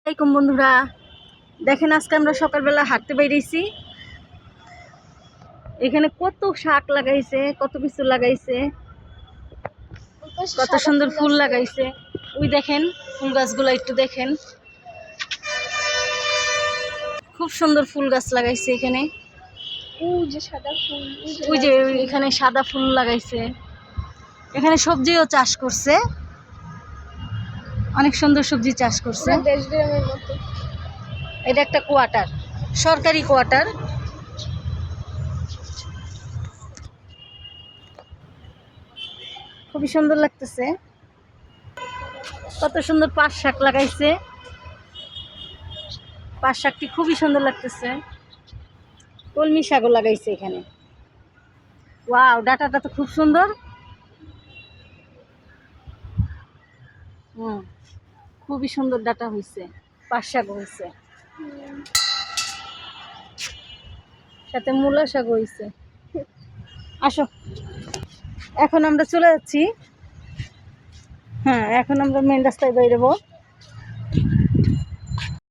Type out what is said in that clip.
আসসালামাইকুম বন্ধুরা, দেখেন আজকে আমরা সকালবেলা হাঁটতে বেরিয়েছি। এখানে কত শাক লাগাইছে, কত কিছু লাগাইছে, কত সুন্দর ফুল লাগাইছে। ওই দেখেন ফুল গাছগুলো, একটু দেখেন, খুব সুন্দর ফুল গাছ লাগাইছে এখানে। ওই যে এখানে সাদা ফুল লাগাইছে। এখানে সবজিও চাষ করছে, অনেক সুন্দর সবজি চাষ করছে। এটা একটা কোয়ার্টার, সরকারি কোয়ার্টার। খুবই সুন্দর লাগতেছে, কত সুন্দর পাট শাক লাগাইছে। পাট শাকটি খুবই সুন্দর লাগতেছে। কলমি শাকও লাগাইছে এখানে। ওয়াও, ডাটাটা তো খুব সুন্দর। খুবই সুন্দর ডাটা হয়েছে, পাট শাক হয়েছে, সাথে মূলা শাক হয়েছে। আসো, এখন আমরা চলে যাচ্ছি। হ্যাঁ, এখন আমরা মেন রাস্তায় বেরোবো।